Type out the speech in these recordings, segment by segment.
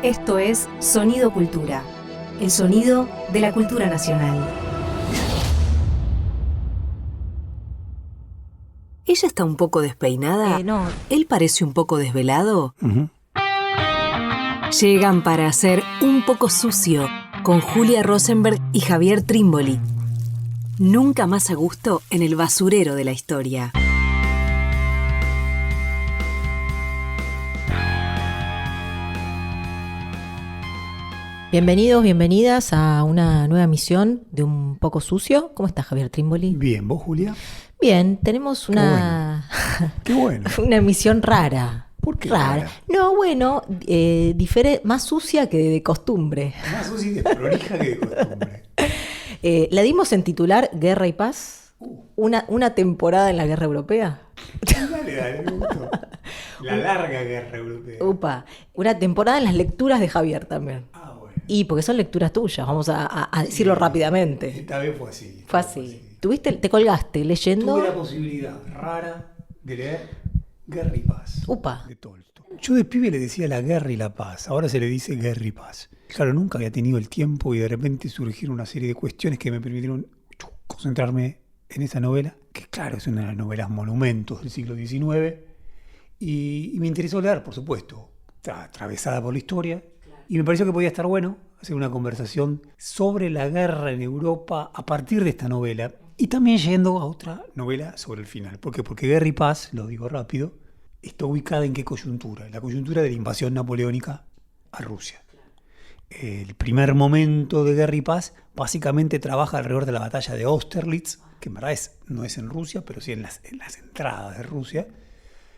Esto es Sonido Cultura, el sonido de la cultura nacional. ¿Ella está un poco despeinada? No. ¿Él parece un poco desvelado? Uh-huh. Llegan para hacer Un poco sucio con Julia Rosenberg y Javier Trimboli. Nunca más a gusto en el basurero de la historia. Bienvenidos, bienvenidas a una nueva emisión de Un poco sucio. ¿Cómo estás, Javier Trimboli? Bien, ¿vos, Julia? Bien, tenemos una... Qué bueno. una emisión rara. ¿Por qué rara? No, bueno, más sucia que de costumbre. Más sucia y desprolija que de costumbre. La dimos en titular Guerra y Paz. Una temporada en la Guerra Europea. Dale, me gustó. La larga Guerra Europea. Upa, una temporada en las lecturas de Javier también. Ah, bueno. Y porque son lecturas tuyas, vamos a decirlo rápidamente. Esta vez fue así. Fue así. Te colgaste leyendo. Tuve la posibilidad rara de leer Guerra y Paz. Upa. De Tolstoy. Yo de pibe le decía la guerra y la paz. Ahora se le dice guerra y paz. Claro, nunca había tenido el tiempo y de repente surgieron una serie de cuestiones que me permitieron concentrarme en esa novela, que claro, es una de las novelas monumentos del siglo XIX. Y me interesó leer, por supuesto. Está atravesada por la historia. Y me pareció que podía estar bueno hacer una conversación sobre la guerra en Europa a partir de esta novela. Y también yendo a otra novela sobre el final. ¿Por qué? Porque Guerra y Paz, lo digo rápido, está ubicada en qué coyuntura. En la coyuntura de la invasión napoleónica a Rusia. El primer momento de Guerra y Paz básicamente trabaja alrededor de la batalla de Austerlitz, que en verdad no es en Rusia, pero sí en las entradas de Rusia,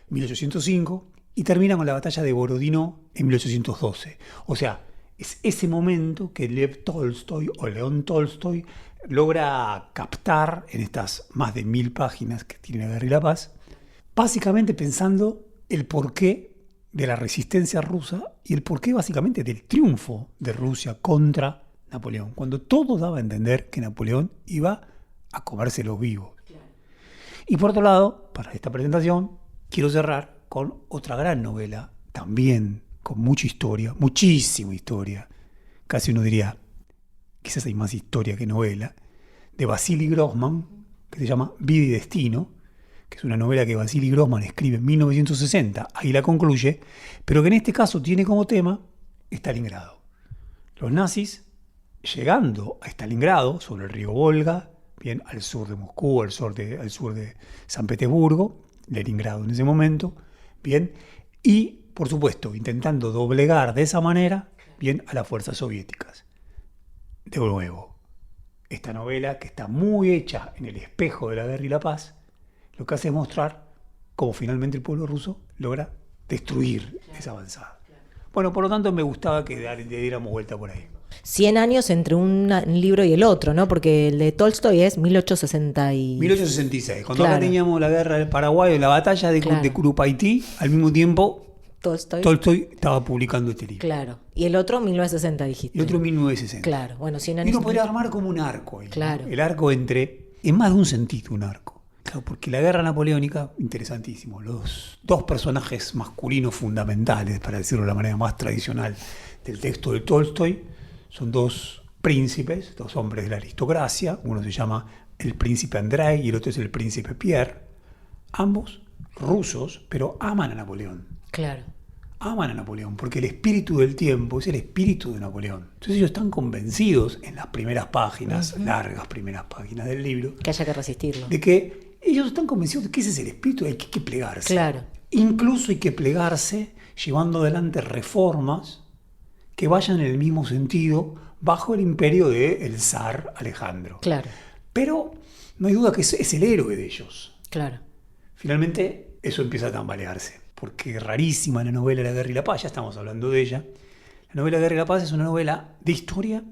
1805, y termina con la batalla de Borodino en 1812. O sea, es ese momento que Lev Tolstoy o León Tolstoy logra captar en estas más de 1000 páginas que tiene la Guerra y la Paz, básicamente pensando el porqué de la resistencia rusa y el porqué básicamente del triunfo de Rusia contra Napoleón, cuando todo daba a entender que Napoleón iba a comérselo vivo. Y por otro lado, para esta presentación, quiero cerrar con otra gran novela, también con mucha historia, muchísima historia, casi uno diría, quizás hay más historia que novela, de Vasily Grossman, que se llama Vida y Destino, que es una novela que Vasily Grossman escribe en 1960, ahí la concluye, pero que en este caso tiene como tema Stalingrado. Los nazis llegando a Stalingrado, sobre el río Volga, bien al sur de Moscú, al sur de San Petersburgo, Leningrado en ese momento, bien, y por supuesto intentando doblegar de esa manera, bien, a las fuerzas soviéticas. De nuevo, esta novela, que está muy hecha en el espejo de la Guerra y la Paz, lo que hace es mostrar cómo finalmente el pueblo ruso logra destruir esa avanzada. Bueno, por lo tanto me gustaba que le diéramos vuelta por ahí. 100 años entre un libro y el otro, ¿no? Porque el de Tolstoy es 1866. Cuando claro. acá teníamos la guerra del Paraguay, la batalla de Curupaití, al mismo tiempo Tolstoy estaba publicando este libro. Claro. Y el otro 1960, dijiste. El otro 1960. Claro. Bueno, 100 años. Y uno podría armar como un arco ahí. Claro. ¿No? El arco entre... En más de un sentido un arco. Claro, porque la guerra napoleónica, interesantísimo. Los dos personajes masculinos fundamentales, para decirlo de la manera más tradicional del texto de Tolstoy, son dos príncipes, dos hombres de la aristocracia. Uno se llama el príncipe Andrei y el otro es el príncipe Pierre. Ambos rusos, pero aman a Napoleón. Claro. Aman a Napoleón, porque el espíritu del tiempo es el espíritu de Napoleón. Entonces ellos están convencidos en las primeras páginas, largas primeras páginas del libro, que haya que resistirlo. De que ellos están convencidos de que ese es el espíritu, hay que plegarse. Claro. Incluso hay que plegarse llevando adelante reformas que vayan en el mismo sentido bajo el imperio del zar Alejandro. Claro. Pero no hay duda que es el héroe de ellos. Claro. Finalmente eso empieza a tambalearse, porque rarísima la novela La Guerra y la Paz, ya estamos hablando de ella. La novela Guerra y la Paz es una novela de historia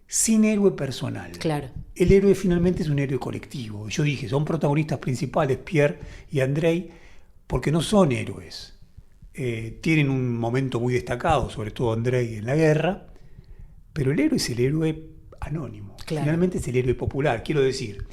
sin héroe personal. Claro. El héroe finalmente es un héroe colectivo. Yo dije, son protagonistas principales Pierre y Andrei, porque no son héroes. Tienen un momento muy destacado, sobre todo Andrei en la guerra, pero el héroe es el héroe anónimo. Claro. Finalmente es el héroe popular. Quiero decir,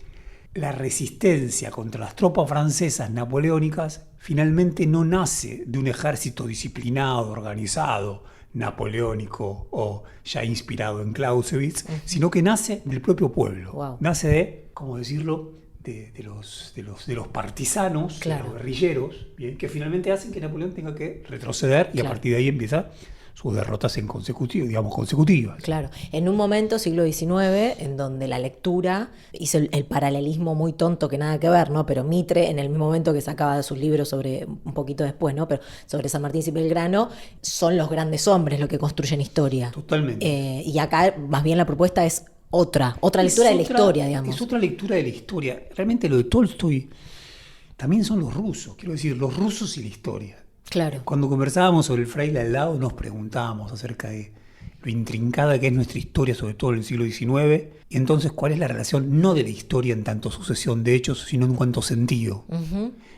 la resistencia contra las tropas francesas napoleónicas finalmente no nace de un ejército disciplinado, organizado, napoleónico o ya inspirado en Clausewitz, sino que nace del propio pueblo. Wow. Nace de, ¿cómo decirlo?, de los partisanos, Claro. de los guerrilleros, ¿bien?, que finalmente hacen que Napoleón tenga que retroceder y Claro. a partir de ahí empieza sus derrotas consecutivas. Claro, en un momento, siglo XIX, en donde la lectura hizo el paralelismo muy tonto que nada que ver, ¿no? Pero Mitre, en el mismo momento que sacaba de sus libros sobre, un poquito después, ¿no? Pero sobre San Martín y Belgrano, son los grandes hombres los que construyen historia. Totalmente. Y acá, más bien, la propuesta es otra lectura de la historia, digamos. Es otra lectura de la historia. Realmente lo de Tolstoy también son los rusos, quiero decir, los rusos y la historia. Claro, Cuando conversábamos sobre el fraile al lado, nos preguntábamos acerca de lo intrincada que es nuestra historia, sobre todo en el siglo XIX, y entonces cuál es la relación no de la historia en tanto sucesión de hechos, sino en cuanto sentido.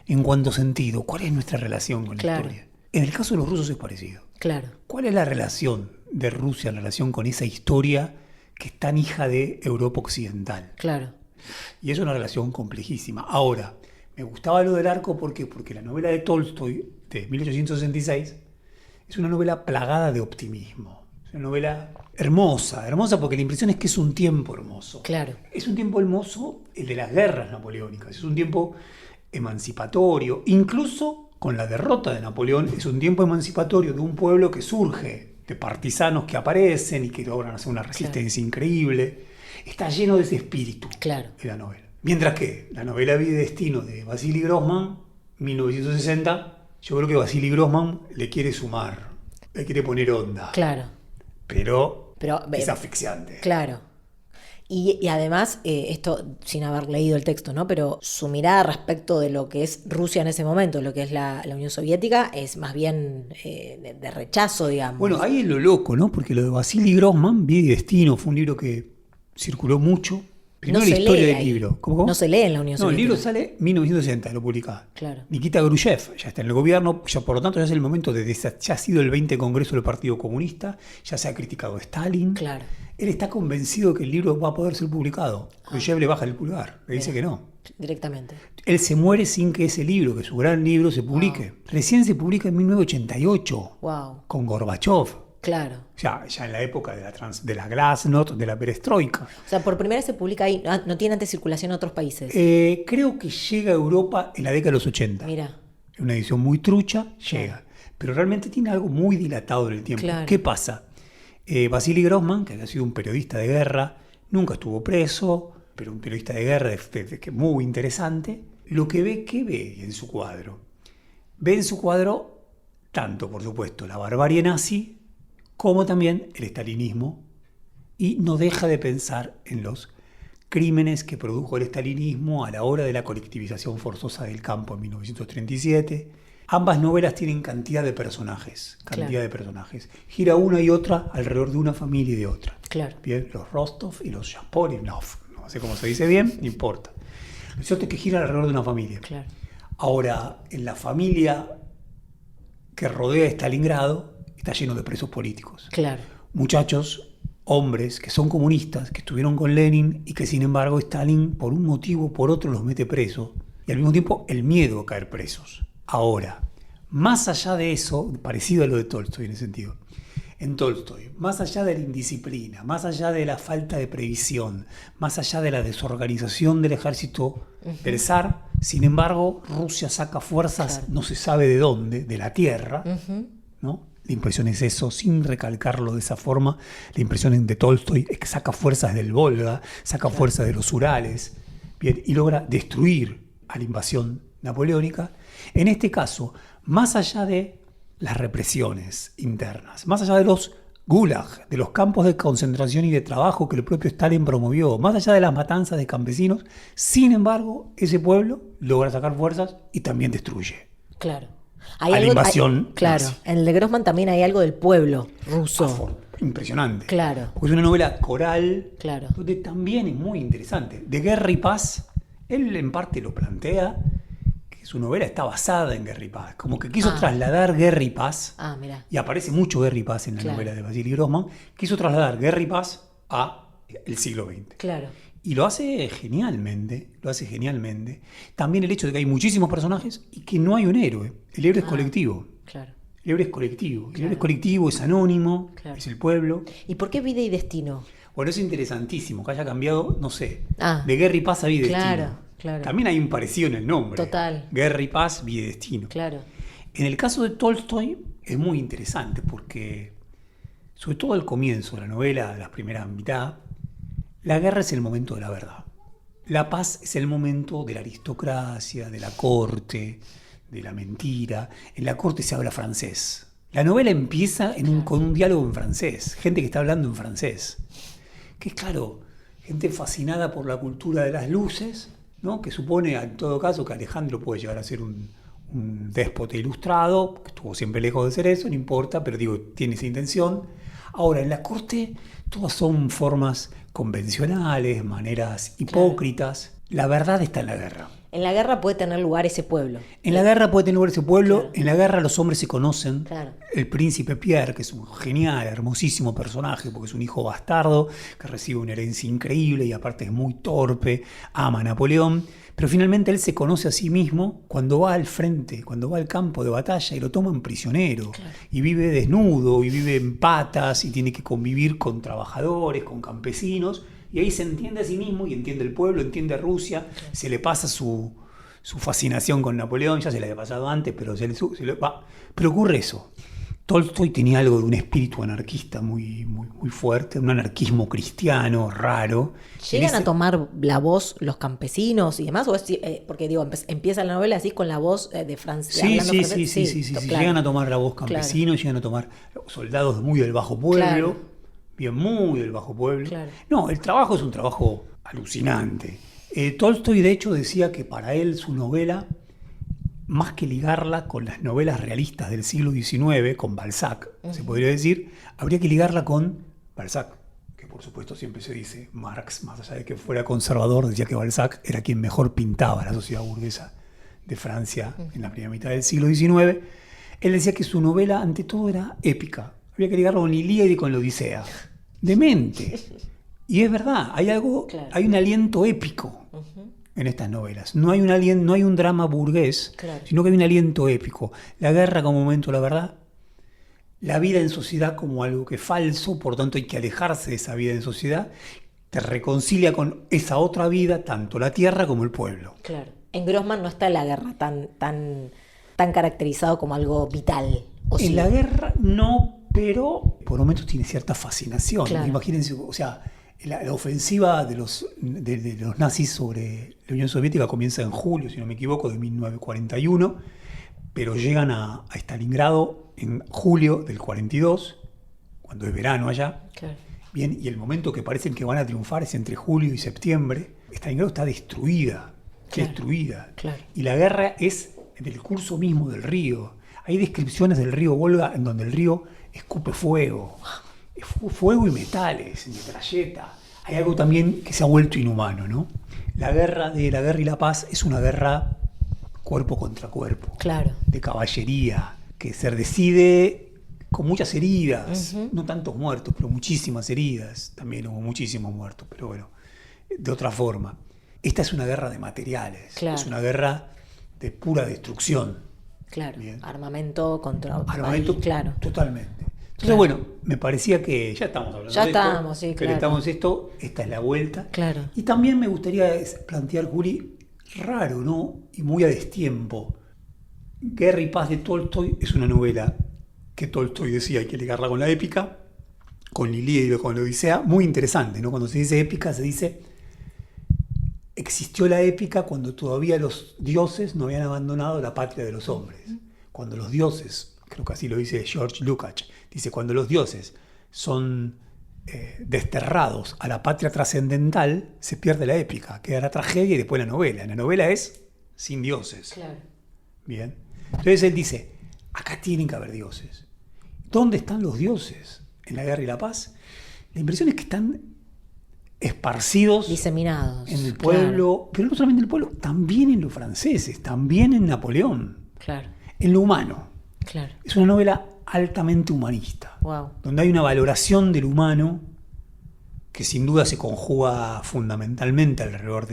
En cuanto sentido, ¿cuál es nuestra relación con Claro. la historia? En el caso de los rusos es parecido. claro, ¿Cuál es la relación de Rusia en relación con esa historia que es tan hija de Europa occidental? claro. Y es una relación complejísima. Ahora, me gustaba lo del arco porque la novela de Tolstoy, de 1866, es una novela plagada de optimismo. Es una novela hermosa porque la impresión es que es un tiempo hermoso. Claro. Es un tiempo hermoso el de las guerras napoleónicas, es un tiempo emancipatorio. Incluso con la derrota de Napoleón, es un tiempo emancipatorio de un pueblo que surge, de partisanos que aparecen y que logran hacer una resistencia increíble. Está lleno de ese espíritu Claro. de la novela. Mientras que la novela Vida y Destino de Vasily Grossman, 1960, yo creo que Vasily Grossman le quiere sumar, le quiere poner onda, Claro. pero Pero, es asfixiante. Claro. Y además, esto sin haber leído el texto, ¿no? Pero su mirada respecto de lo que es Rusia en ese momento, lo que es la Unión Soviética, es más bien de rechazo, digamos. Bueno, ahí es lo loco, ¿no? Porque lo de Vasily Grossman, Vida y Destino, fue un libro que circuló mucho. Primero No la se historia lee del ahí. libro. ¿Cómo? No se lee en la Unión No, el Soviética. libro sale en 1960, lo publica. Claro. Nikita Khrushchev ya está en el gobierno, ya, por lo tanto ya es el momento ya ha sido el 20 Congreso del Partido Comunista, ya se ha criticado a Stalin. Claro. Él está convencido que el libro va a poder ser publicado. Khrushchev le baja el pulgar, le dice que no. Directamente. Él se muere sin que ese libro, que su gran libro, se publique. Recién se publica en 1988, Wow. con Gorbachev. Claro. Ya en la época de la Glasnost, de la perestroika. O sea, por primera vez se publica ahí, no tiene antes circulación en otros países. Creo que llega a Europa en la década de los 80. Mira. Es una edición muy trucha, llega. Pero realmente tiene algo muy dilatado en el tiempo. Claro. ¿Qué pasa? Vasily Grossman, que había sido un periodista de guerra, nunca estuvo preso, pero un periodista de guerra muy interesante. Lo que ve, ¿qué ve en su cuadro? Ve en su cuadro tanto, por supuesto, la barbarie nazi, como también el estalinismo, y no deja de pensar en los crímenes que produjo el estalinismo a la hora de la colectivización forzosa del campo en 1937. Ambas novelas tienen cantidad de personajes, Gira una y otra alrededor de una familia y de otra. Claro. Bien, los Rostov y los Shaporinov, no sé cómo se dice bien, no importa. Lo cierto es que gira alrededor de una familia. Claro. Ahora, en la familia que rodea Stalingrado, está lleno de presos políticos. Claro. Muchachos, hombres que son comunistas, que estuvieron con Lenin y que sin embargo Stalin por un motivo o por otro los mete presos. Y al mismo tiempo el miedo a caer presos. Ahora, más allá de eso, parecido a lo de Tolstoy en ese sentido, en Tolstoy, más allá de la indisciplina, más allá de la falta de previsión, más allá de la desorganización del ejército del zar, sin embargo Rusia saca fuerzas, Claro. no se sabe de dónde, de la tierra, ¿no? La impresión es eso, sin recalcarlo de esa forma. La impresión de Tolstoy es que saca fuerzas del Volga, saca fuerzas de los Urales, bien, y logra destruir a la invasión napoleónica. En este caso, más allá de las represiones internas, más allá de los gulag, de los campos de concentración y de trabajo que el propio Stalin promovió, más allá de las matanzas de campesinos, sin embargo, ese pueblo logra sacar fuerzas y también destruye. Claro. A la invasión Claro. nazi. En el de Grossman también hay algo del pueblo ruso. Impresionante. Claro. Porque es una novela coral, Claro. donde también es muy interesante. De Guerra y Paz, él en parte lo plantea, que su novela está basada en Guerra y Paz. Como que quiso trasladar Guerra y Paz, Mira. y aparece mucho Guerra y Paz en la Claro. novela de Vasily Grossman, quiso trasladar Guerra y Paz a el siglo XX. Claro. Y lo hace genialmente, lo hace genialmente. También el hecho de que hay muchísimos personajes y que no hay un héroe. El héroe es colectivo. Claro. El héroe es colectivo. El héroe es colectivo, es anónimo, es el pueblo. ¿Y por qué Vida y Destino? Bueno, es interesantísimo que haya cambiado, no sé, Ah, de Guerra y Paz a Vida y claro, Destino. claro. También hay un parecido en el nombre. Total. Guerra y Paz, Vida y Destino. Claro. En el caso de Tolstoy es muy interesante porque, sobre todo al comienzo de la novela, la primera mitad, la guerra es el momento de la verdad. La paz es el momento de la aristocracia, de la corte, de la mentira. En la corte se habla francés. La novela empieza con un diálogo en francés, gente que está hablando en francés. Que es claro, gente fascinada por la cultura de las luces, ¿no? Que supone en todo caso que Alejandro puede llegar a ser un déspota ilustrado, que estuvo siempre lejos de ser eso, no importa, pero digo, tiene esa intención. Ahora, en la corte todas son formas convencionales, maneras hipócritas. La verdad está en la guerra. En la guerra puede tener lugar ese pueblo. En la guerra puede tener lugar ese pueblo, en la guerra los hombres se conocen. Claro. El príncipe Pierre, que es un genial, hermosísimo personaje, porque es un hijo bastardo, que recibe una herencia increíble y aparte es muy torpe, ama a Napoleón, pero finalmente él se conoce a sí mismo cuando va al frente, cuando va al campo de batalla y lo toman prisionero. Claro. Y vive desnudo, y vive en patas, y tiene que convivir con trabajadores, con campesinos. Y ahí se entiende a sí mismo y entiende el pueblo, entiende a Rusia, okay. Se le pasa su fascinación con Napoleón, ya se le había pasado antes, pero pero ocurre eso. Tolstoy tenía algo de un espíritu anarquista muy fuerte, un anarquismo cristiano raro. ¿Llegan a tomar la voz los campesinos y demás? ¿O es, porque digo, empieza la novela así con la voz de Francia? Sí, claro. Llegan a tomar la voz campesinos, claro. Llegan a tomar soldados muy del bajo pueblo. Claro. Bien, muy del bajo pueblo. Claro. No, el trabajo es un trabajo alucinante. Tolstoy, de hecho, decía que para él su novela, más que ligarla con las novelas realistas del siglo XIX, con Balzac, se podría decir, habría que ligarla con Balzac, que por supuesto siempre se dice, Marx, más allá de que fuera conservador, decía que Balzac era quien mejor pintaba la sociedad burguesa de Francia en la primera mitad del siglo XIX. Él decía que su novela, ante todo, era épica. Había que ligarlo con Ilíada y con la Odisea. Demente. Y es verdad, hay algo, claro. Hay un aliento épico en estas novelas. No hay un drama burgués, claro. Sino que hay un aliento épico. La guerra como momento de la verdad, la vida en sociedad como algo que es falso, por tanto hay que alejarse de esa vida en sociedad, te reconcilia con esa otra vida, tanto la tierra como el pueblo. Claro. En Grossman no está la guerra tan caracterizado como algo vital. En la guerra no, pero por momentos tiene cierta fascinación. Claro. Imagínense, o sea, la ofensiva de los nazis sobre la Unión Soviética comienza en julio, si no me equivoco, de 1941, pero llegan a Stalingrado en julio del 42, cuando es verano allá. Claro. Bien, y el momento que parecen que van a triunfar es entre julio y septiembre. Stalingrado está destruida, claro. Destruida. Claro. Y la guerra es en el curso mismo del río. Hay descripciones del río Volga en donde el río escupe fuego y metales, metralleta. Hay algo también que se ha vuelto inhumano, ¿no? La guerra y la paz es una guerra cuerpo contra cuerpo, claro. De caballería, que se decide con muchas heridas, no tantos muertos, pero muchísimas heridas. También hubo muchísimos muertos, pero bueno, de otra forma. Esta es una guerra de materiales, claro. Es una guerra de pura destrucción. Claro, bien. Armamento contra otro Armamento, país, claro. Totalmente. Entonces, claro. Bueno, me parecía que ya estamos hablando de esto. Sí, claro. Pero estamos esta es la vuelta. Claro. Y también me gustaría plantear, Juli, raro, ¿no? Y muy a destiempo. Guerra y Paz de Tolstoy es una novela que Tolstoy decía hay que ligarla con la épica, con Ilíada y con la Odisea. Muy interesante, ¿no? Cuando se dice épica, se dice existió la épica cuando todavía los dioses no habían abandonado la patria de los hombres. Cuando los dioses, creo que así lo dice George Lukács, dice cuando los dioses son desterrados a la patria trascendental, se pierde la épica, queda la tragedia y después la novela. La novela es sin dioses. Claro. Bien. Entonces él dice, acá tienen que haber dioses. ¿Dónde están los dioses? ¿En la guerra y la paz? La impresión es que están esparcidos, diseminados en el pueblo, claro. Pero no solamente en el pueblo, también en los franceses, también en Napoleón, claro. En lo humano. Claro. Es una novela altamente humanista, wow. Donde hay una valoración del humano que sin duda se conjuga fundamentalmente alrededor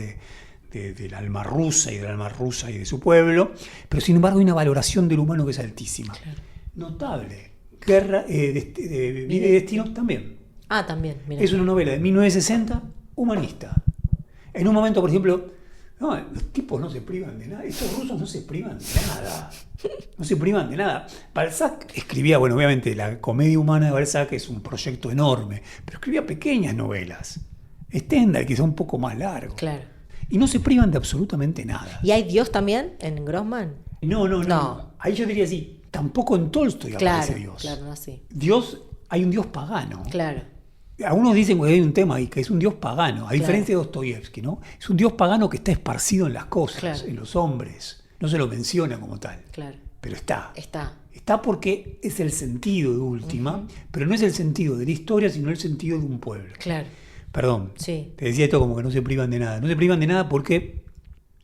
del alma rusa y del alma rusa y de su pueblo, pero sin embargo hay una valoración del humano que es altísima. Claro. Notable. Vida y Destino también. Ah, también. Mirá. Es una novela de 1960, humanista. En un momento, por ejemplo, no, los tipos no se privan de nada. Estos rusos no se privan de nada. No se privan de nada. Balzac escribía, bueno, obviamente la comedia humana de Balzac es un proyecto enorme, pero escribía pequeñas novelas. Stendhal, quizá un poco más largo. Claro. Y no se privan de absolutamente nada. ¿Y hay Dios también en Grossman? No. Ahí yo diría sí. Tampoco en Tolstoy aparece Dios. Claro, no así. Dios, hay un Dios pagano. Claro. Algunos dicen que hay un tema ahí, que es un Dios pagano, a diferencia de Dostoyevsky, ¿no? Es un Dios pagano que está esparcido en las cosas, en los hombres. No se lo menciona como tal. Claro. Pero está. Está porque es el sentido de última, pero no es el sentido de la historia, sino el sentido de un pueblo. Claro. Perdón, sí. Te decía esto como que no se privan de nada. No se privan de nada porque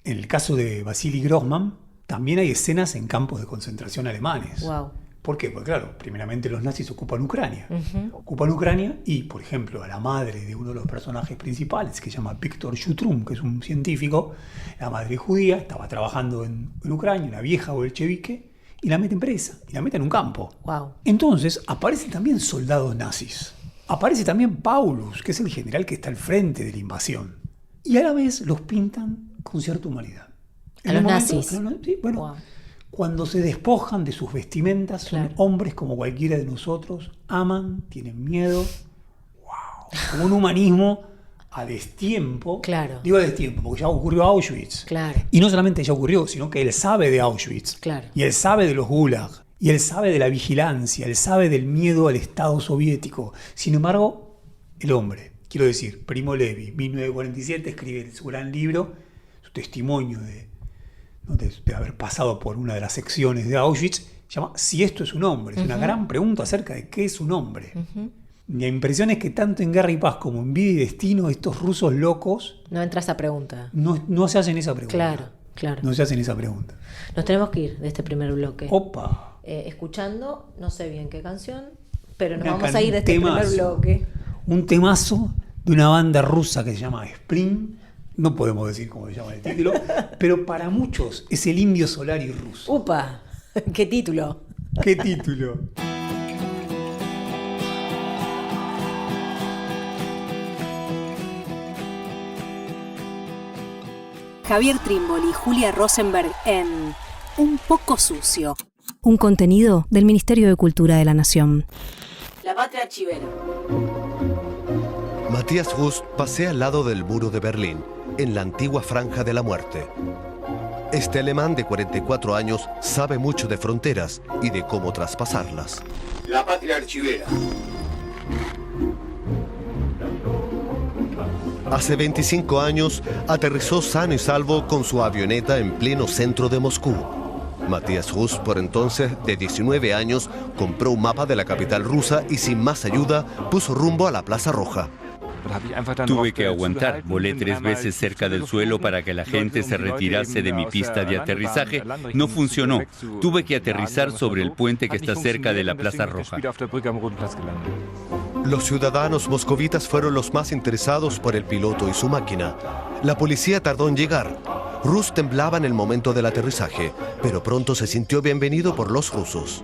en el caso de Vasily Grossman también hay escenas en campos de concentración alemanes. Wow. ¿Por qué? Porque claro, primeramente los nazis ocupan Ucrania. Ocupan Ucrania y, por ejemplo, a la madre de uno de los personajes principales, que se llama Víctor Shutrum, que es un científico, la madre judía, estaba trabajando en Ucrania, una vieja bolchevique, y la meten presa, y la meten en un campo. Wow. Entonces aparecen también soldados nazis. Aparece también Paulus, que es el general que está al frente de la invasión. Y a la vez los pintan con cierta humanidad. A los nazis. Sí, bueno, wow. Cuando se despojan de sus vestimentas, son hombres como cualquiera de nosotros, aman, tienen miedo. ¡Wow! Como un humanismo a destiempo. Claro. Digo a destiempo, porque ya ocurrió Auschwitz. Claro. Y no solamente ya ocurrió, sino que él sabe de Auschwitz. Claro. Y él sabe de los Gulag. Y él sabe de la vigilancia, él sabe del miedo al Estado soviético. Sin embargo, el hombre, quiero decir, Primo Levi, 1947, escribe su gran libro, su testimonio de haber pasado por una de las secciones de Auschwitz, se llama Si esto es un hombre. Es una gran pregunta acerca de qué es un hombre. La impresión es que tanto en Guerra y Paz como en Vida y Destino, estos rusos locos... No entra esa pregunta. No se hacen esa pregunta. Claro. No se hacen esa pregunta. Nos tenemos que ir de este primer bloque. ¡Opa! Escuchando, no sé bien qué canción, pero nos vamos a ir de este primer bloque. Un temazo de una banda rusa que se llama Spring. No podemos decir cómo se llama el título, pero para muchos es el Indio Solari ruso. ¡Upa! ¡Qué título! ¡Qué título! Javier Trímboli y Julia Rosenberg en Un poco sucio. Un contenido del Ministerio de Cultura de la Nación. La Patria Archivera. Matías Rust pasea al lado del muro de Berlín, en la antigua Franja de la Muerte. Este alemán de 44 años sabe mucho de fronteras y de cómo traspasarlas. La Patria Archivera. Hace 25 años aterrizó sano y salvo con su avioneta en pleno centro de Moscú. Matías Rust, por entonces de 19 años, compró un mapa de la capital rusa y sin más ayuda puso rumbo a la Plaza Roja. Tuve que aguantar, volé 3 veces cerca del suelo para que la gente se retirase de mi pista de aterrizaje. No funcionó. Tuve que aterrizar sobre el puente que está cerca de la Plaza Roja. Los ciudadanos moscovitas fueron los más interesados por el piloto y su máquina. La policía tardó en llegar. Rust temblaba en el momento del aterrizaje, pero pronto se sintió bienvenido por los rusos.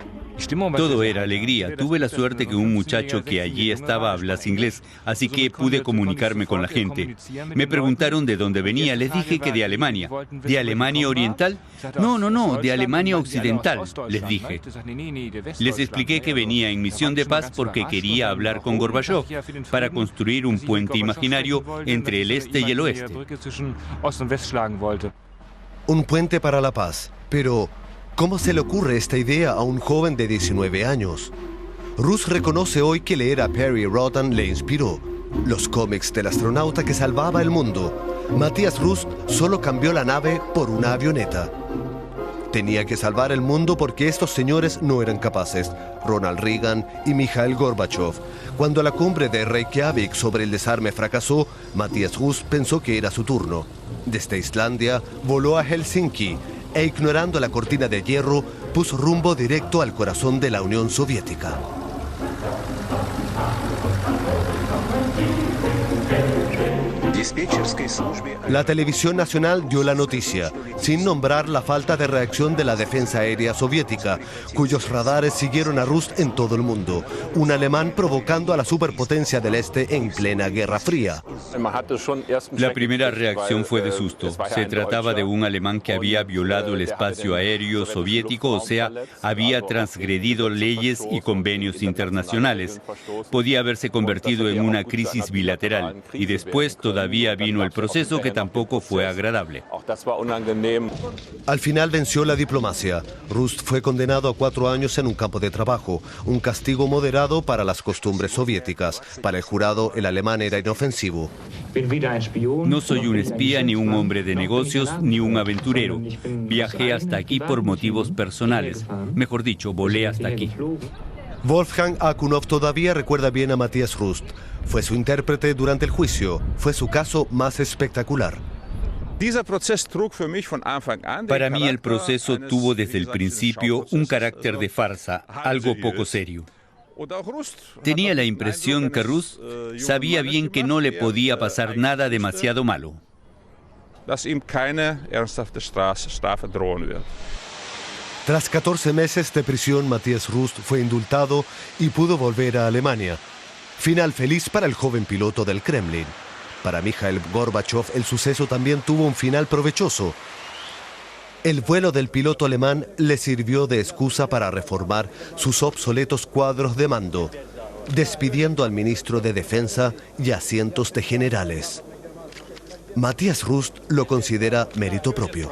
Todo era alegría. Tuve la suerte que un muchacho que allí estaba hablase inglés, así que pude comunicarme con la gente. Me preguntaron de dónde venía. Les dije que de Alemania. ¿De Alemania Oriental? No, de Alemania Occidental, les dije. Les expliqué que venía en misión de paz porque quería hablar con Gorbachov para construir un puente imaginario entre el este y el oeste. Un puente para la paz, pero... ¿cómo se le ocurre esta idea a un joven de 19 años? Rust reconoce hoy que leer a Perry Rodan le inspiró. Los cómics del astronauta que salvaba el mundo. Matías Rust solo cambió la nave por una avioneta. Tenía que salvar el mundo porque estos señores no eran capaces, Ronald Reagan y Mikhail Gorbachev. Cuando la cumbre de Reykjavik sobre el desarme fracasó, Matías Rust pensó que era su turno. Desde Islandia voló a Helsinki e ignorando la cortina de hierro, puso rumbo directo al corazón de la Unión Soviética. La televisión nacional dio la noticia, sin nombrar la falta de reacción de la defensa aérea soviética, cuyos radares siguieron a Rust en todo el mundo. Un alemán provocando a la superpotencia del Este en plena Guerra Fría. La primera reacción fue de susto. Se trataba de un alemán que había violado el espacio aéreo soviético, o sea, había transgredido leyes y convenios internacionales. Podía haberse convertido en una crisis bilateral y después todavía vino el proceso que tampoco fue agradable. Al final venció la diplomacia. Rust fue condenado a 4 años en un campo de trabajo, un castigo moderado para las costumbres soviéticas. Para el jurado, el alemán era inofensivo. No soy un espía, ni un hombre de negocios, ni un aventurero. Viajé hasta aquí por motivos personales. Mejor dicho, volé hasta aquí. Wolfgang Akunov todavía recuerda bien a Matías Rust. Fue su intérprete durante el juicio. Fue su caso más espectacular. Para mí el proceso tuvo desde el principio un carácter de farsa, algo poco serio. Tenía la impresión que Rust sabía bien que no le podía pasar nada demasiado malo. Tras 14 meses de prisión, Matías Rust fue indultado y pudo volver a Alemania. Final feliz para el joven piloto del Kremlin. Para Mikhail Gorbachev, el suceso también tuvo un final provechoso. El vuelo del piloto alemán le sirvió de excusa para reformar sus obsoletos cuadros de mando, despidiendo al ministro de Defensa y a cientos de generales. Matías Rust lo considera mérito propio.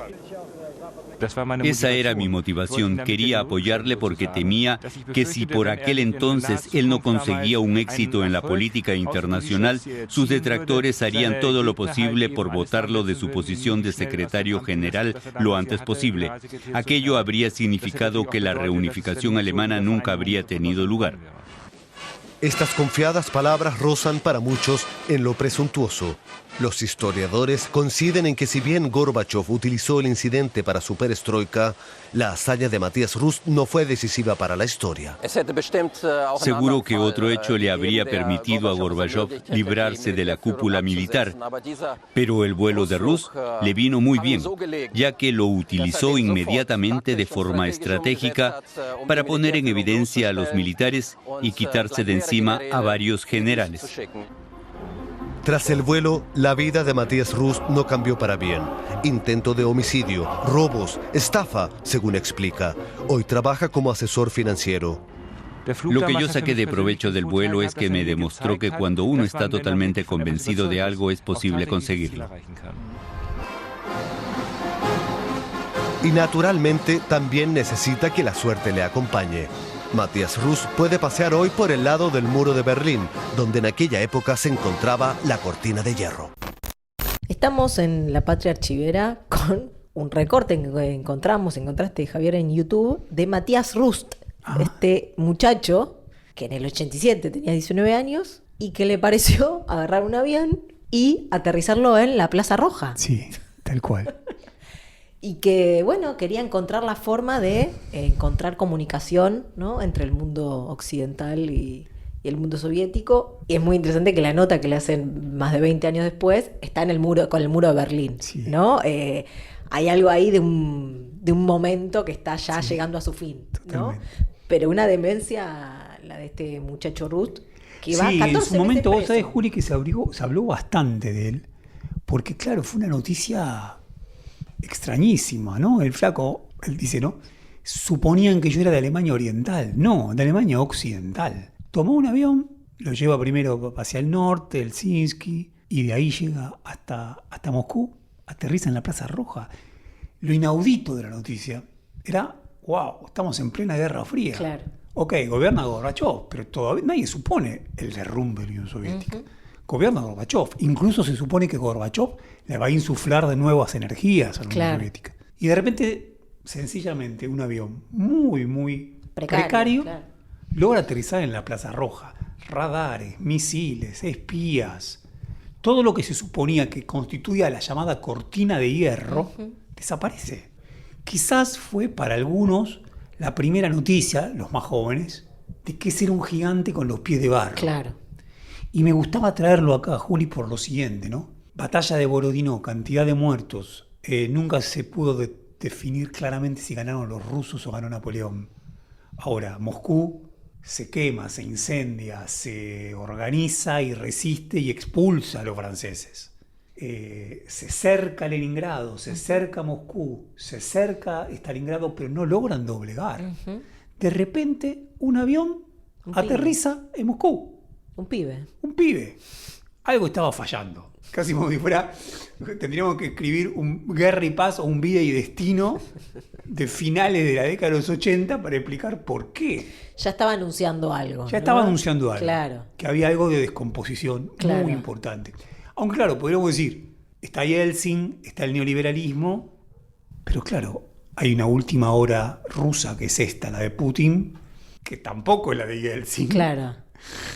Esa era mi motivación. Quería apoyarle porque temía que si por aquel entonces él no conseguía un éxito en la política internacional, sus detractores harían todo lo posible por botarlo de su posición de secretario general lo antes posible. Aquello habría significado que la reunificación alemana nunca habría tenido lugar. Estas confiadas palabras rozan para muchos en lo presuntuoso. Los historiadores coinciden en que si bien Gorbachev utilizó el incidente para su perestroika, la hazaña de Matías Rust no fue decisiva para la historia. Seguro que otro hecho le habría permitido a Gorbachev librarse de la cúpula militar, pero el vuelo de Rust le vino muy bien, ya que lo utilizó inmediatamente de forma estratégica para poner en evidencia a los militares y quitarse de encima a varios generales. Tras el vuelo, la vida de Matías Rust no cambió para bien. Intento de homicidio, robos, estafa, según explica. Hoy trabaja como asesor financiero. Lo que yo saqué de provecho del vuelo es que me demostró que cuando uno está totalmente convencido de algo es posible conseguirlo. Y naturalmente también necesita que la suerte le acompañe. Matías Rust puede pasear hoy por el lado del muro de Berlín, donde en aquella época se encontraba la cortina de hierro. Estamos en La Patria Archivera con un recorte que encontraste, Javier, en YouTube, de Matías Rust, este muchacho que en el 87 tenía 19 años y que le pareció agarrar un avión y aterrizarlo en la Plaza Roja. Sí, tal cual. Y que, bueno, quería encontrar la forma de encontrar comunicación, ¿no?, entre el mundo occidental y el mundo soviético. Y es muy interesante que la nota que le hacen más de 20 años después está en el muro, con el muro de Berlín, sí. ¿No? Hay algo ahí de un momento que está ya llegando a su fin, ¿no? Pero una demencia, la de este muchacho Rust, que va 14 en su momento, meses vos sabés, Juli, que se habló bastante de él, porque claro, fue una noticia extrañísima, ¿no? El flaco, él dice, ¿no? Suponían que yo era de Alemania Oriental. No, de Alemania Occidental. Tomó un avión, lo lleva primero hacia el norte, Helsinki, y de ahí llega hasta Moscú, aterriza en la Plaza Roja. Lo inaudito de la noticia era, wow, estamos en plena Guerra Fría. Claro. Ok, gobierna Gorbachev, pero todavía nadie supone el derrumbe de la Unión Soviética. Gobierna Gorbachev. Incluso se supone que Gorbachev le va a insuflar de nuevas energías a la Unión Soviética. Y de repente, sencillamente, un avión muy, muy precario logra aterrizar en la Plaza Roja. Radares, misiles, espías, todo lo que se suponía que constituía la llamada cortina de hierro, desaparece. Quizás fue para algunos la primera noticia, los más jóvenes, de que ese era un gigante con los pies de barro. Claro. Y me gustaba traerlo acá, Juli, por lo siguiente, ¿no? Batalla de Borodino, cantidad de muertos. Nunca se pudo definir claramente si ganaron los rusos o ganó Napoleón. Ahora, Moscú se quema, se incendia, se organiza y resiste y expulsa a los franceses. Se cerca Leningrado, se cerca Moscú, se cerca Stalingrado, pero no logran doblegar. Ujú. De repente, un avión Un aterriza en Moscú. Un pibe. Un pibe. Algo estaba fallando. Casi como si fuera, tendríamos que escribir un Guerra y Paz o un Vida y Destino de finales de la década de los 80 para explicar por qué. Ya estaba anunciando algo. Ya estaba ¿no? anunciando algo. Claro. Que había algo de descomposición Claro. muy importante. Aunque claro, podríamos decir, está Yeltsin, está el neoliberalismo, pero claro, hay una última hora rusa que es esta, la de Putin, que tampoco es la de Yeltsin. Claro.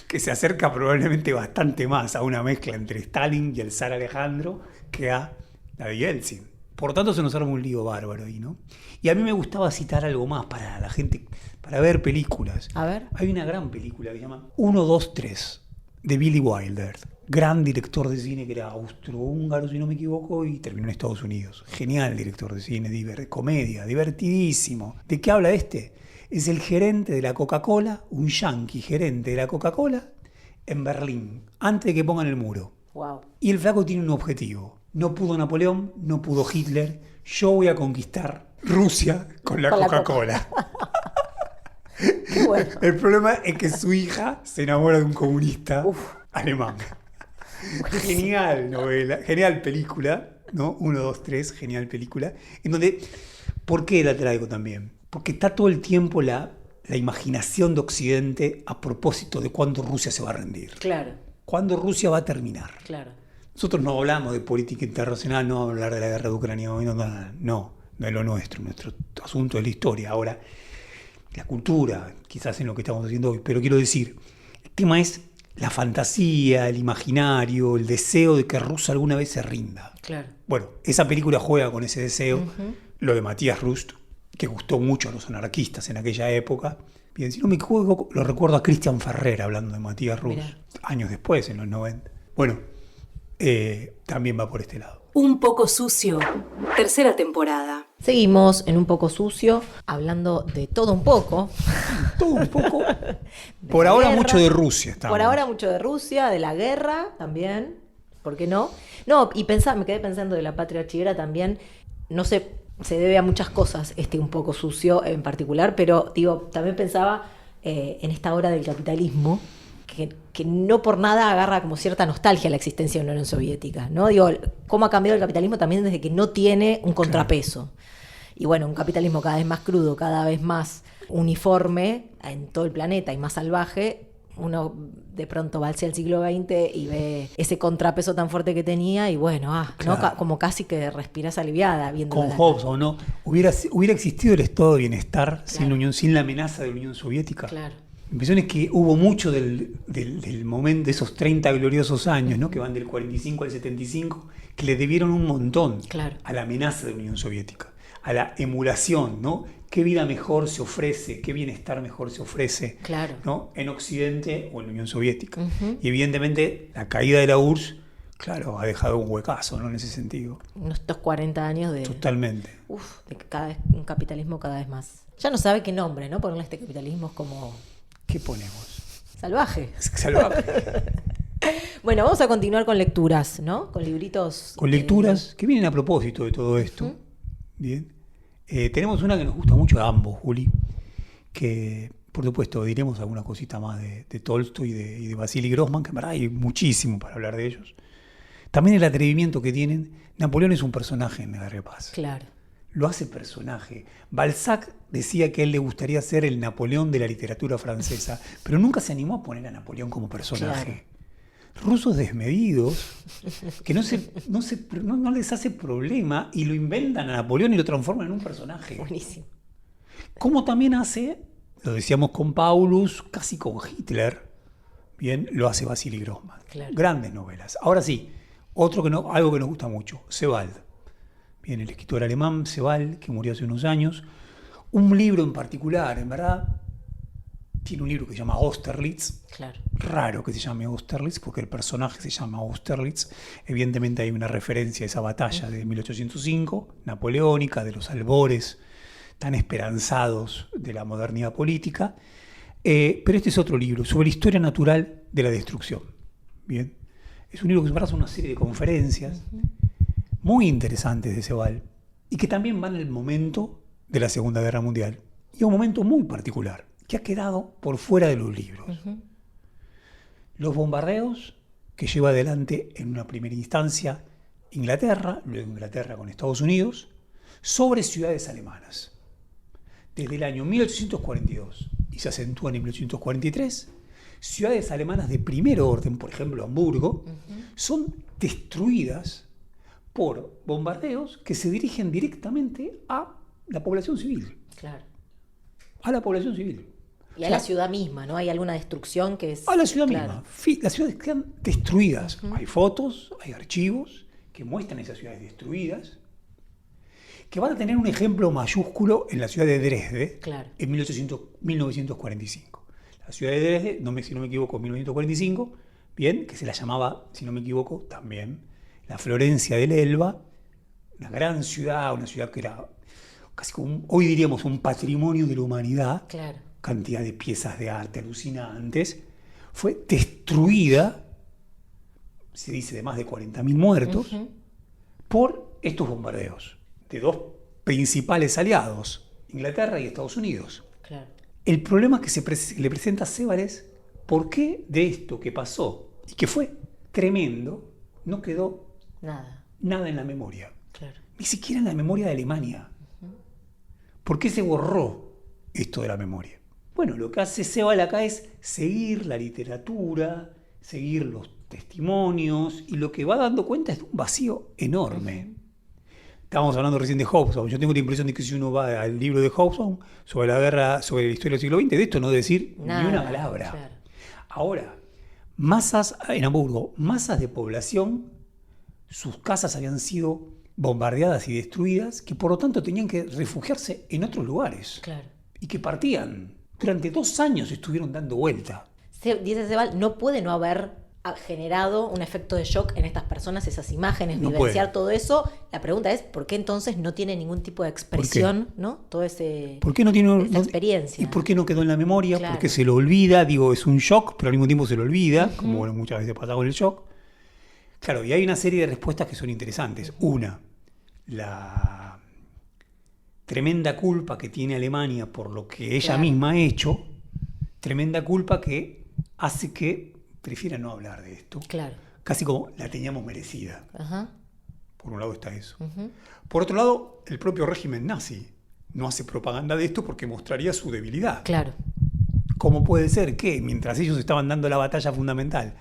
Que se acerca probablemente bastante más a una mezcla entre Stalin y el zar Alejandro que a la de Yeltsin. Por tanto, se nos arma un lío bárbaro ahí, ¿no? Y a mí me gustaba citar algo más para la gente, para ver películas. A ver. Hay una gran película que se llama 1, 2, 3, de Billy Wilder. Gran director de cine que era austrohúngaro, si no me equivoco, y terminó en Estados Unidos. Genial director de cine, comedia, divertidísimo. ¿De qué habla este? Es el gerente de la Coca-Cola, un yanqui gerente de la Coca-Cola en Berlín, antes de que pongan el muro. Wow. Y el flaco tiene un objetivo. No pudo Napoleón, no pudo Hitler. Yo voy a conquistar Rusia con la Coca-Cola. Qué bueno. El problema es que su hija se enamora de un comunista alemán. Genial novela, genial película, ¿no? 1, 2, 3, genial película. En donde, ¿por qué la traigo también? Porque está todo el tiempo la imaginación de Occidente a propósito de cuándo Rusia se va a rendir. Claro. Cuándo Rusia va a terminar. Claro. Nosotros no hablamos de política internacional, no vamos a hablar de la guerra de Ucrania, no es lo nuestro. Nuestro asunto es la historia. Ahora, la cultura, quizás en lo que estamos haciendo hoy, pero quiero decir, el tema es la fantasía, el imaginario, el deseo de que Rusia alguna vez se rinda. Claro. Bueno, esa película juega con ese deseo, lo de Matías Rust, que gustó mucho a los anarquistas en aquella época. Bien, si no me equivoco, lo recuerdo a Cristian Ferrer hablando de Matías Rust, años después, en los 90. Bueno, también va por este lado. Un poco sucio, tercera temporada. Seguimos en Un Poco Sucio, hablando de todo un poco. Todo un poco. Por ahora guerra. mucho de Rusia estamos. Por ahora mucho de Rusia, de la guerra también. ¿Por qué no? No, y me quedé pensando de la patria archivera también. No sé, se debe a muchas cosas Un Poco Sucio en particular, pero digo, también pensaba en esta hora del capitalismo, que no por nada agarra como cierta nostalgia a la existencia de la Unión Soviética, ¿no? Digo, cómo ha cambiado el capitalismo también desde que no tiene un contrapeso. Y bueno, un capitalismo cada vez más crudo, cada vez más uniforme en todo el planeta y más salvaje. Uno de pronto va hacia el siglo XX y ve ese contrapeso tan fuerte que tenía y bueno, Claro. ¿no? Como casi que respiras aliviada viendo Con Hobbes o no, hubiera existido el estado de bienestar sin la amenaza de la Unión Soviética. Claro. Mi impresión es que hubo mucho del momento de esos 30 gloriosos años, ¿no? Que van del 45 al 75, que le debieron un montón a la amenaza de la Unión Soviética, a la emulación, ¿no? ¿Qué vida mejor se ofrece? ¿Qué bienestar mejor se ofrece? ¿No? En Occidente o en la Unión Soviética. Y evidentemente la caída de la URSS, claro, ha dejado un huecazo, ¿no? En ese sentido. Estos 40 años de... Totalmente. De cada vez, un capitalismo cada vez más... Ya no sabe qué nombre, ¿no? Ponerle a este capitalismo es como... ¿Qué ponemos? Salvaje. Salvaje. Bueno, vamos a continuar con lecturas, ¿no? Con libritos... Con lecturas que vienen a propósito de todo esto. Bien. Tenemos una que nos gusta mucho a ambos, Juli, que por supuesto diremos alguna cosita más de Tolstoy y de Vasily Grossman, que en verdad hay muchísimo para hablar de ellos. También el atrevimiento que tienen. Napoleón es un personaje en La Guerra de Paz. Claro. Lo hace personaje. Balzac decía que a él le gustaría ser el Napoleón de la literatura francesa, pero nunca se animó a poner a Napoleón como personaje. Claro. Rusos desmedidos, que no les hace problema y lo inventan a Napoleón y lo transforman en un personaje. Buenísimo. Como también hace, lo decíamos con Paulus, casi con Hitler, bien, lo hace Vasily Grossman. Claro. Grandes novelas. Ahora sí, algo que nos gusta mucho, Sebald. Bien, el escritor alemán Sebald, que murió hace unos años. Un libro en particular, en verdad, tiene un libro que se llama Austerlitz. Claro. Raro que se llame Austerlitz, porque el personaje se llama Austerlitz. Evidentemente hay una referencia a esa batalla de 1805, napoleónica, de los albores tan esperanzados de la modernidad política. Pero este es otro libro, sobre la historia natural de la destrucción. Bien. Es un libro que basa una serie de conferencias muy interesantes de Sebald y que también van al momento de la Segunda Guerra Mundial. Y a un momento muy particular, que ha quedado por fuera de los libros. Los bombardeos que lleva adelante en una primera instancia Inglaterra, luego Inglaterra con Estados Unidos, sobre ciudades alemanas. Desde el año 1842 y se acentúan en 1843, ciudades alemanas de primer orden, por ejemplo Hamburgo, son destruidas por bombardeos que se dirigen directamente a la población civil. Claro. A la población civil. Y a la ciudad misma, ¿no? Hay alguna destrucción que es... A la ciudad misma. Las ciudades quedan destruidas. Hay fotos, hay archivos que muestran esas ciudades destruidas, que van a tener un ejemplo mayúsculo en la ciudad de Dresde, en 1945. La ciudad de Dresde, si no me equivoco, en 1945, bien, que se la llamaba, si no me equivoco, también la Florencia del Elba, una gran ciudad, una ciudad que era casi como, hoy diríamos, un patrimonio de la humanidad, cantidad de piezas de arte alucinantes, fue destruida, se dice de más de 40.000 muertos, por estos bombardeos de dos principales aliados, Inglaterra y Estados Unidos. El problema que le presenta a Sebald es por qué de esto que pasó y que fue tremendo no quedó nada en la memoria. Ni siquiera en la memoria de Alemania. ¿Por qué se borró esto de la memoria? Bueno, lo que hace Sebald acá es seguir la literatura, seguir los testimonios, y lo que va dando cuenta es de un vacío enorme. Estábamos hablando recién de Hobsbawm. Yo tengo la impresión de que si uno va al libro de Hobsbawm sobre la guerra, sobre la historia del siglo XX, de esto no decir ni una palabra. Ahora, masas en Hamburgo, masas de población, sus casas habían sido bombardeadas y destruidas, que por lo tanto tenían que refugiarse en otros lugares. Y que partían. Durante 2 años estuvieron dando vuelta. Dice Sebald, no puede no haber generado un efecto de shock en estas personas, esas imágenes, no vivenciar puede. todo eso. La pregunta es, ¿por qué entonces no tiene ningún tipo de expresión, ¿no? Todo ese... ¿Por qué no tiene esa experiencia? ¿Y por qué no quedó en la memoria? Porque se lo olvida. Digo, es un shock, pero al mismo tiempo se lo olvida, como bueno, muchas veces pasa con el shock. Claro, y hay una serie de respuestas que son interesantes. Una, la tremenda culpa que tiene Alemania por lo que ella misma ha hecho, tremenda culpa que hace que prefiera no hablar de esto. Casi como la teníamos merecida. Por un lado está eso. Por otro lado, el propio régimen nazi no hace propaganda de esto porque mostraría su debilidad. ¿Cómo puede ser que mientras ellos estaban dando la batalla fundamental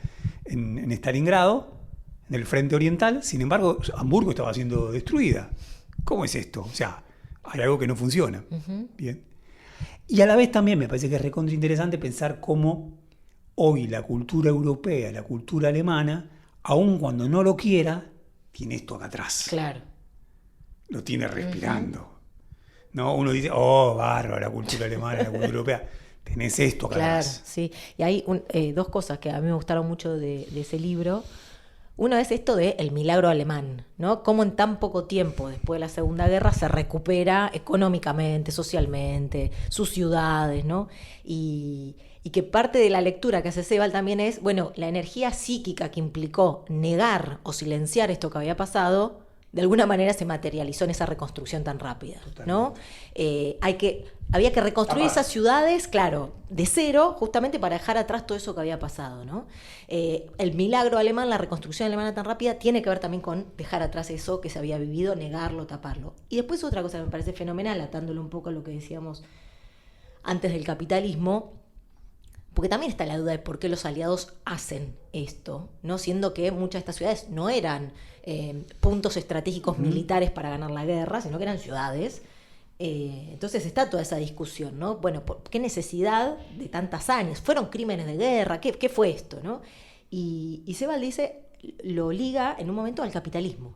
en Stalingrado, en el frente oriental, sin embargo, Hamburgo estaba siendo destruida? ¿Cómo es esto? O sea, hay algo que no funciona. Bien. Y a la vez también me parece que es recontra interesante pensar cómo hoy la cultura europea, la cultura alemana, aun cuando no lo quiera, tiene esto acá atrás. Lo tiene respirando. ¿No? Uno dice, oh, bárbaro, la cultura alemana, la cultura europea. Tenés esto acá atrás. Sí. Y hay dos cosas que a mí me gustaron mucho de ese libro. Uno es esto de el milagro alemán, ¿no? Cómo en tan poco tiempo después de la Segunda Guerra se recupera económicamente, socialmente, sus ciudades, ¿no? Y que parte de la lectura que hace Sebald también es, bueno, la energía psíquica que implicó negar o silenciar esto que había pasado, de alguna manera se materializó en esa reconstrucción tan rápida, ¿no? Había que reconstruir esas ciudades, claro, de cero, justamente para dejar atrás todo eso que había pasado, ¿no? El milagro alemán, la reconstrucción alemana tan rápida, tiene que ver también con dejar atrás eso que se había vivido, negarlo, taparlo. Y después otra cosa que me parece fenomenal, atándolo un poco a lo que decíamos antes del capitalismo, porque también está la duda de por qué los aliados hacen esto, ¿no? Siendo que muchas de estas ciudades no eran puntos estratégicos militares para ganar la guerra, sino que eran ciudades. Entonces está toda esa discusión, ¿no? Bueno, ¿qué necesidad de tanta hazañas? ¿Fueron crímenes de guerra? ¿Qué fue esto, no? Y Sebald dice, lo liga en un momento al capitalismo,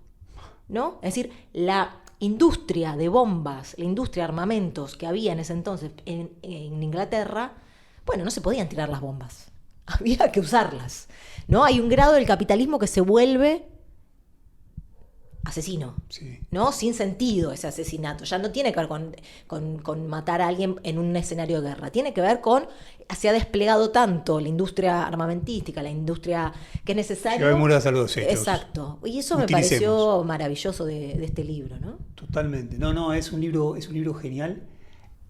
¿no? Es decir, la industria de bombas, la industria de armamentos que había en ese entonces en Inglaterra, bueno, no se podían tirar las bombas, había que usarlas, ¿no? Hay un grado del capitalismo que se vuelve asesino, Sí. ¿no? Sin sentido ese asesinato. Ya no tiene que ver con matar a alguien en un escenario de guerra. Tiene que ver con, se ha desplegado tanto la industria armamentística, la industria que es necesario. Llevémoslas a los hechos. Exacto. Y eso me Utilicemos. pareció maravilloso de este libro, ¿no? Totalmente. No, es un libro genial.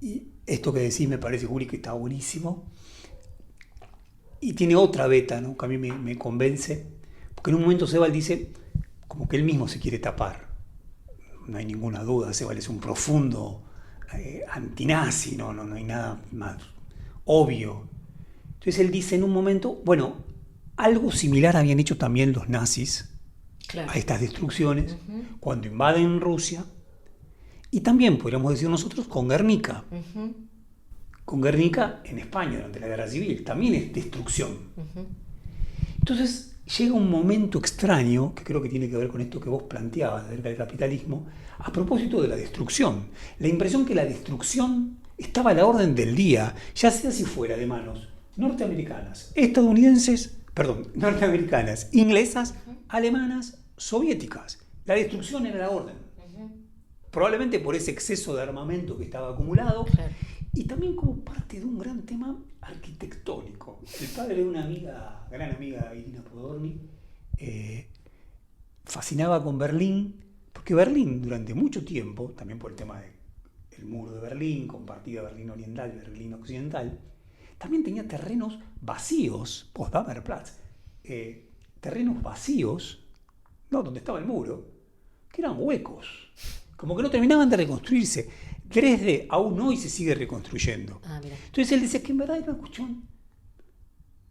Y esto que decís me parece, Juli, que está buenísimo. Y tiene otra beta, ¿no? Que a mí me convence. Porque en un momento Sebald dice como que él mismo se quiere tapar. No hay ninguna duda, Sebald es un profundo antinazi, no hay nada más obvio. Entonces él dice en un momento, bueno, algo similar habían hecho también los nazis Claro. a estas destrucciones cuando invaden Rusia, y también podríamos decir nosotros con Guernica. Con Guernica en España durante la Guerra Civil, también es destrucción. Entonces llega un momento extraño, que creo que tiene que ver con esto que vos planteabas acerca del capitalismo, a propósito de la destrucción. La impresión que la destrucción estaba a la orden del día, ya sea si fuera de manos norteamericanas, norteamericanas, inglesas, alemanas, soviéticas. La destrucción era la orden. Probablemente por ese exceso de armamento que estaba acumulado, Claro. y también como parte de un gran tema arquitectónico. El padre de una amiga, gran amiga, Irina Podorny, fascinaba con Berlín, porque Berlín durante mucho tiempo, también por el tema del muro de Berlín, compartida Berlín Oriental y Berlín Occidental, también tenía terrenos vacíos, Potsdamer-Platz, terrenos vacíos, no, donde estaba el muro, que eran huecos, como que no terminaban de reconstruirse. Dresde aún hoy se sigue reconstruyendo. Mira. Entonces él dice que en verdad era una cuestión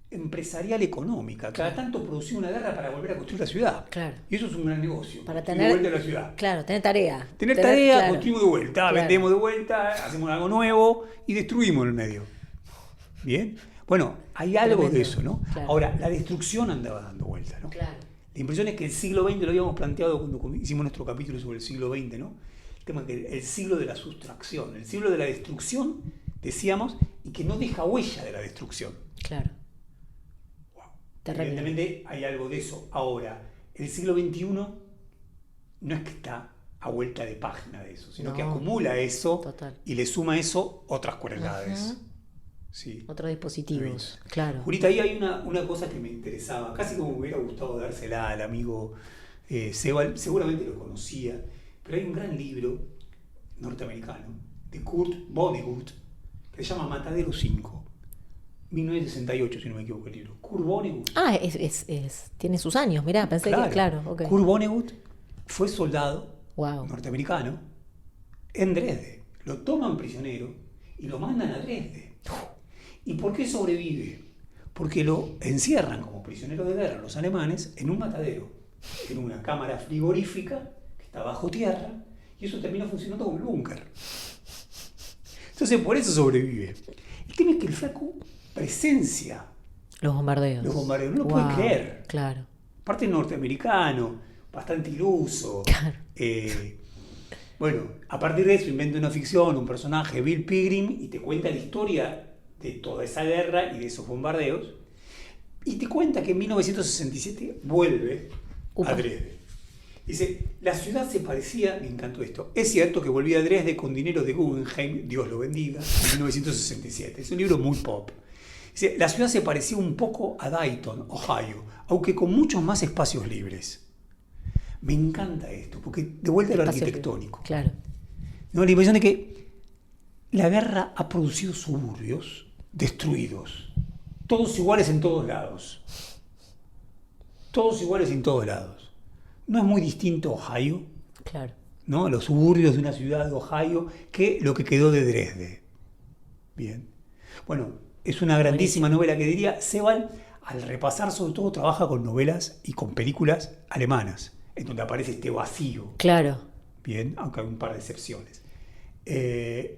empresarial económica. Cada tanto producía una guerra para volver a construir la ciudad. Claro. Y eso es un gran negocio. Para construir tener, de vuelta la ciudad. Claro, tener tarea. Tener tarea, claro. construimos de vuelta, Claro. vendemos de vuelta, hacemos algo nuevo y destruimos en el medio. ¿Bien? Bueno, hay algo Tremendo. de eso, ¿no? Claro. Ahora, la destrucción andaba dando vuelta, ¿no? Claro. La impresión es que el siglo XX lo habíamos planteado cuando hicimos nuestro capítulo sobre el siglo XX, ¿no? El tema que el siglo de la sustracción, el siglo de la destrucción, decíamos, y que no deja huella de la destrucción. Claro. Wow. Terrible. Evidentemente hay algo de eso. Ahora, el siglo XXI no es que está a vuelta de página de eso, sino No. que acumula eso. Total. Y le suma a eso otras cualidades. Ajá. Sí. Otros dispositivos. Claro. Jurita, ahí hay una cosa que me interesaba, casi como me hubiera gustado dársela al amigo Sebald, seguramente lo conocía, pero hay un gran libro norteamericano de Kurt Vonnegut que se llama Matadero 5, 1968, si no me equivoco el libro. Kurt Vonnegut. Tiene sus años, mirá, pensé que, claro, ok. Kurt Vonnegut fue soldado Wow. norteamericano en Dresde. Lo toman prisionero y lo mandan a Dresde. ¿Y por qué sobrevive? Porque lo encierran como prisionero de guerra los alemanes en un matadero, en una cámara frigorífica que está bajo tierra, y eso termina funcionando como el búnker. Entonces por eso sobrevive. El tema es que el flaco presencia Los bombardeos. los bombardeos, no lo Wow. puede creer. Claro. Aparte norteamericano, bastante iluso. Claro. Bueno, a partir de eso inventa una ficción, un personaje, Bill Pilgrim, y te cuenta la historia de toda esa guerra y de esos bombardeos. Y te cuenta que en 1967 vuelve Upa. a Dresde. Dice, la ciudad se parecía, me encantó esto, es cierto que volví a Dresde con dinero de Guggenheim, Dios lo bendiga, en 1967. Es un libro muy pop. Dice, la ciudad se parecía un poco a Dayton, Ohio, aunque con muchos más espacios libres. Me encanta esto, porque de vuelta a lo Espacio arquitectónico. Claro. ¿No? La impresión de que la guerra ha producido suburbios destruidos, todos iguales en todos lados. Todos iguales en todos lados. No es muy distinto Ohio, Claro. ¿no? Los suburbios de una ciudad de Ohio, que lo que quedó de Dresde. Bien. Bueno, es una grandísima novela que diría Sebald, al repasar sobre todo trabaja con novelas y con películas alemanas, en donde aparece este vacío. Claro. Bien, aunque hay un par de excepciones.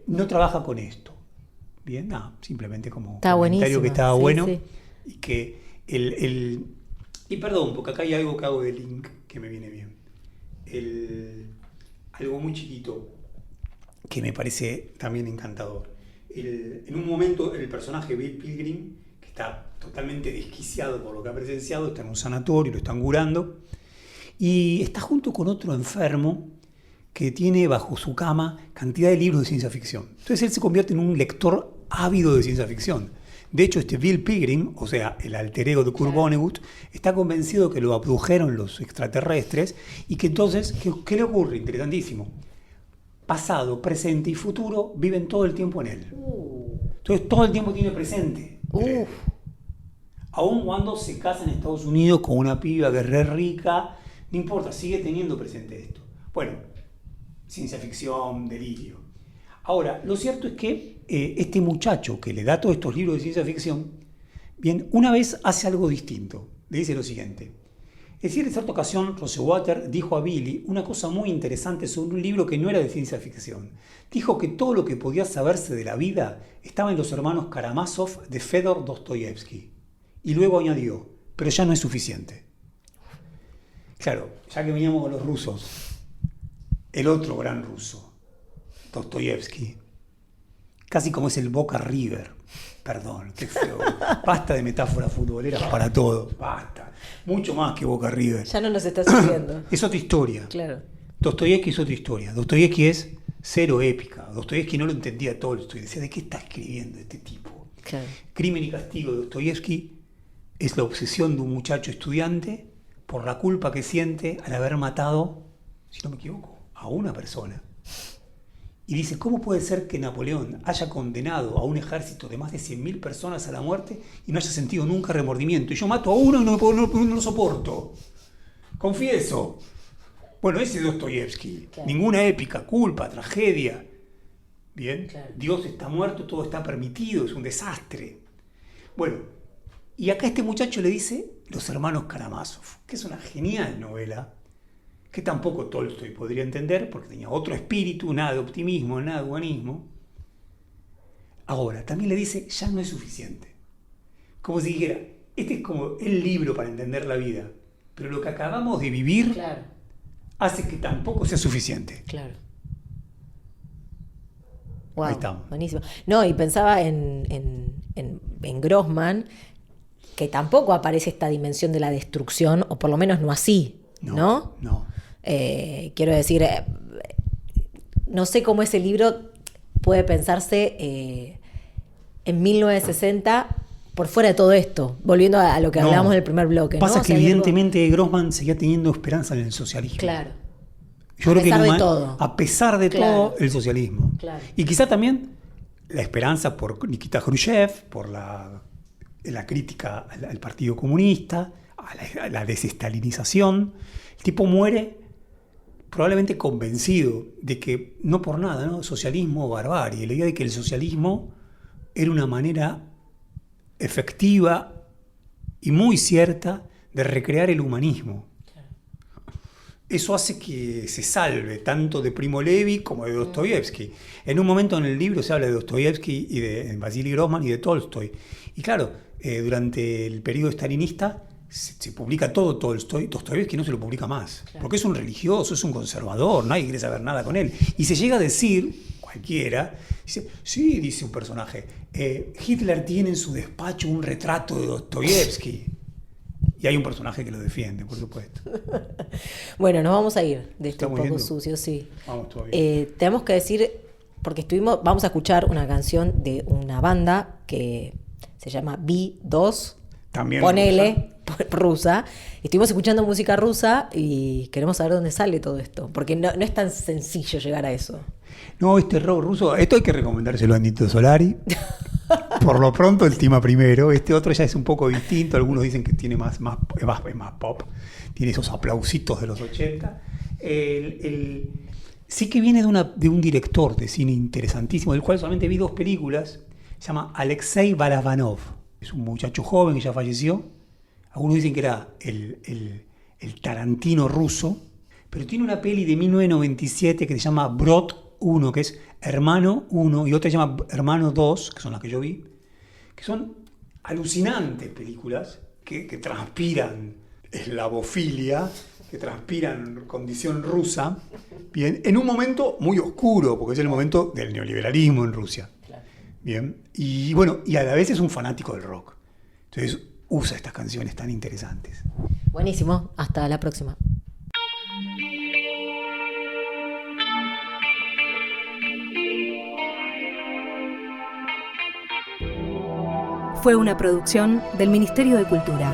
No trabaja con esto. Bien, nada, simplemente como Está comentario buenísimo. que estaba Sí, bueno. sí. Y que y perdón, porque acá hay algo que hago de link que me viene bien. Algo muy chiquito que me parece también encantador. En un momento el personaje Bill Pilgrim, que está totalmente desquiciado por lo que ha presenciado, está en un sanatorio, lo están curando, y está junto con otro enfermo que tiene bajo su cama cantidad de libros de ciencia ficción. Entonces él se convierte en un lector ávido de ciencia ficción. De hecho, este Bill Pilgrim, o sea, el alter ego de Kurt Vonnegut, está convencido que lo abdujeron los extraterrestres y que entonces, ¿qué le ocurre? Interesantísimo. Pasado, presente y futuro viven todo el tiempo en él. Entonces todo el tiempo tiene presente. Aun cuando se casa en Estados Unidos con una piba que es re rica, no importa, sigue teniendo presente esto. Bueno, ciencia ficción, delirio. Ahora, lo cierto es que este muchacho que le da todos estos libros de ciencia ficción, bien, una vez hace algo distinto. Le dice lo siguiente. Es decir, en cierta ocasión, Rosewater dijo a Billy una cosa muy interesante sobre un libro que no era de ciencia ficción. Dijo que todo lo que podía saberse de la vida estaba en los hermanos Karamazov de Fedor Dostoyevsky. Y luego añadió, pero ya no es suficiente. Claro, ya que veníamos con los rusos, el otro gran ruso, Dostoyevsky, casi como es el Boca River. Perdón, qué feo. Basta de metáforas futboleras para todo. Basta. Mucho más que Boca River. Ya no nos está sirviendo. Es otra historia. Claro. Dostoyevsky es otra historia. Dostoyevsky es cero épica. Dostoyevsky no lo entendía todo. Decía, ¿de qué está escribiendo este tipo? Claro. Crimen y castigo de Dostoyevsky es la obsesión de un muchacho estudiante por la culpa que siente al haber matado, si no me equivoco, a una persona. Y dice, ¿cómo puede ser que Napoleón haya condenado a un ejército de más de 100.000 personas a la muerte y no haya sentido nunca remordimiento? Y yo mato a uno y no lo soporto. Confieso. Bueno, ese es Dostoyevsky. Claro. Ninguna épica, culpa, tragedia. Bien, claro. Dios está muerto, todo está permitido, es un desastre. Bueno, y acá este muchacho le dice Los hermanos Karamazov, que es una genial novela, que tampoco Tolstoy podría entender, porque tenía otro espíritu, nada de optimismo, nada de humanismo. Ahora, también le dice, ya no es suficiente. Como si dijera, este es como el libro para entender la vida, pero lo que acabamos de vivir hace que tampoco sea suficiente. Claro. Wow, ahí estamos. Buenísimo. No, y pensaba en Grossman, que tampoco aparece esta dimensión de la destrucción, o por lo menos no así, ¿no? No. Quiero decir, no sé cómo ese libro puede pensarse en 1960 por fuera de todo esto, volviendo a lo que hablábamos del primer bloque. Pasa ¿no? que evidentemente Grossman seguía teniendo esperanza en el socialismo. Claro. Yo creo que todo. A pesar de todo, el socialismo. Claro. Y quizá también la esperanza por Nikita Khrushchev, por la crítica al Partido Comunista, a la desestalinización. El tipo muere probablemente convencido de que, no por nada, ¿no? Socialismo o barbarie. La idea de que el socialismo era una manera efectiva y muy cierta de recrear el humanismo. Eso hace que se salve tanto de Primo Levi como de Dostoyevsky. En un momento en el libro se habla de Dostoyevsky y de Vasily Grossman y de Tolstoy. Y claro, durante el periodo stalinista se publica todo Tolstoy. Dostoyevsky no se lo publica más, porque es un religioso, es un conservador, nadie quiere saber nada con él. Y se llega a decir, cualquiera, dice un personaje, Hitler tiene en su despacho un retrato de Dostoyevsky. Y hay un personaje que lo defiende, por supuesto. Bueno, nos vamos a ir de este un poco yendo? Sucio, sí. Vamos todavía. Tenemos que decir, porque vamos a escuchar una canción de una banda que se llama B2, también ponele, rusa. Estuvimos escuchando música rusa y queremos saber dónde sale todo esto, porque no es tan sencillo llegar a eso. No, este rock ruso, esto hay que recomendárselo a Nito Solari. Por lo pronto el tema primero, este otro ya es un poco distinto, algunos dicen que tiene más pop, tiene esos aplausitos de los 80. Sí que viene de un director de cine interesantísimo, del cual solamente vi 2 películas, se llama Alexei Balabanov. Es un muchacho joven que ya falleció, algunos dicen que era el Tarantino ruso, pero tiene una peli de 1997 que se llama Brot 1, que es Hermano 1, y otra se llama Hermano 2, que son las que yo vi, que son alucinantes películas que transpiran eslavofilia, que transpiran condición rusa, bien, en un momento muy oscuro, porque es el momento del neoliberalismo en Rusia. Bien. Y bueno, y a la vez es un fanático del rock. Entonces usa estas canciones tan interesantes. Buenísimo, hasta la próxima. Fue una producción del Ministerio de Cultura.